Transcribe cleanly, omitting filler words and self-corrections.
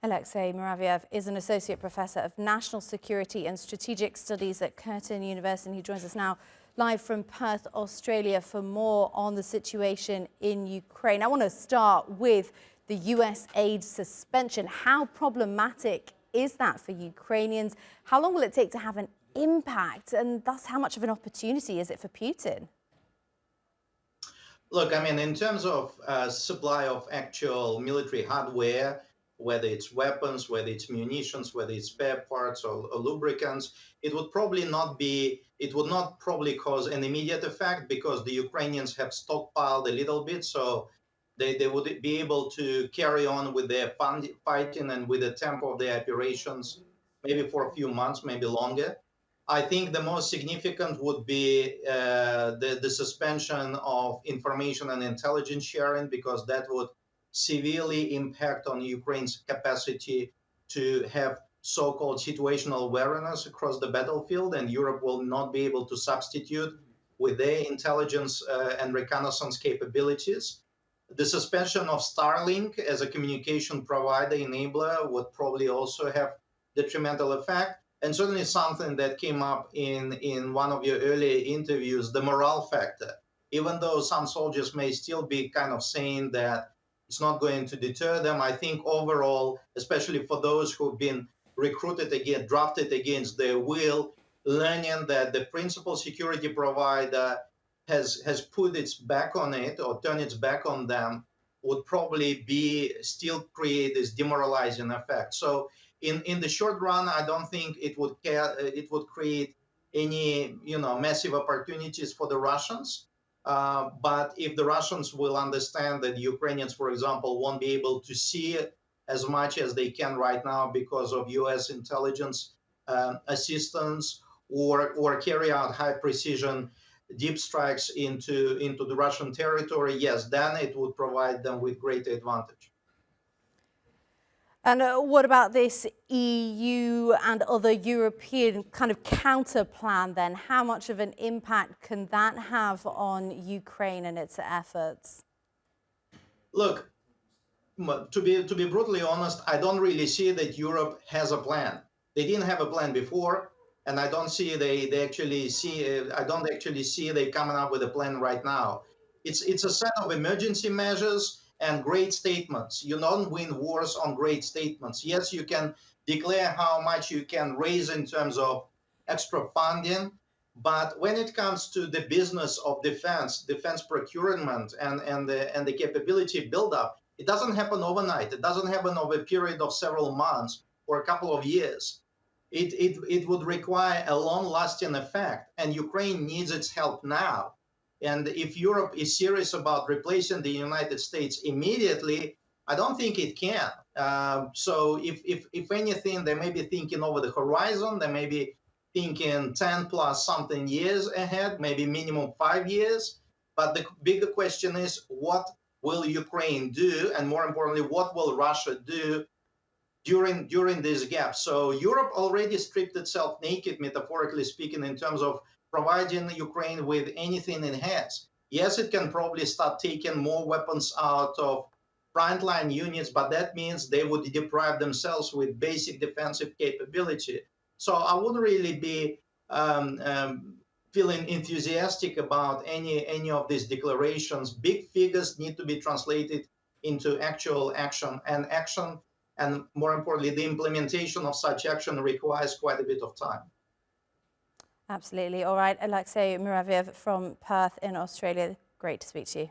Alexey Muraviev is an associate professor of national security and strategic studies at Curtin University. He joins us now live from Perth, Australia, for more on the situation in Ukraine. I want to start with the US aid suspension. How problematic is that for Ukrainians? How long will it take to have an impact? And thus, how much of an opportunity is it for Putin? Look, I mean, in terms of supply of actual military hardware, whether it's weapons, whether it's munitions, whether it's spare parts or lubricants, it would not probably cause an immediate effect because the Ukrainians have stockpiled a little bit, so they would be able to carry on with their fighting and with the tempo of their operations, maybe for a few months, maybe longer. I think the most significant would be the suspension of information and intelligence sharing, because that would severely impact on Ukraine's capacity to have so-called situational awareness across the battlefield, and Europe will not be able to substitute with their intelligence and reconnaissance capabilities. The suspension of Starlink as a communication provider enabler would probably also have detrimental effect. And certainly something that came up in one of your earlier interviews, the morale factor. Even though some soldiers may still be kind of saying that it's not going to deter them, I think overall, especially for those who've been recruited again, drafted against their will, learning that the principal security provider has put its back on it or turned its back on them would probably still create this demoralizing effect. So in the short run, I don't think it would create any massive opportunities for the Russians. But if the Russians will understand that the Ukrainians, for example, won't be able to see it as much as they can right now because of U.S. intelligence assistance, or carry out high precision deep strikes into the Russian territory, yes, then it would provide them with great advantage. And what about this EU and other European kind of counter plan then? How much of an impact can that have on Ukraine and its efforts? Look, to be brutally honest, I don't really see that Europe has a plan. They didn't have a plan before, and I don't see I don't actually see they coming up with a plan right now. It's a set of emergency measures and great statements. You don't win wars on great statements. Yes, you can declare how much you can raise in terms of extra funding, but when it comes to the business of defense procurement and the capability buildup, it doesn't happen overnight. It doesn't happen over a period of several months or a couple of years. It would require a long-lasting effect, and Ukraine needs its help now. And if Europe is serious about replacing the United States immediately, I don't think it can. So if anything, they may be thinking over the horizon. They may be thinking 10 plus something years ahead, maybe minimum 5 years. But the bigger question is, what will Ukraine do? And more importantly, what will Russia do during this gap? So Europe already stripped itself naked, metaphorically speaking, in terms of providing Ukraine with anything it has. Yes, it can probably start taking more weapons out of frontline units, but that means they would deprive themselves with basic defensive capability. So I wouldn't really be feeling enthusiastic about any of these declarations. Big figures need to be translated into actual action, and more importantly, the implementation of such action requires quite a bit of time. Absolutely. All right, Alexey Muraviev from Perth in Australia. Great to speak to you.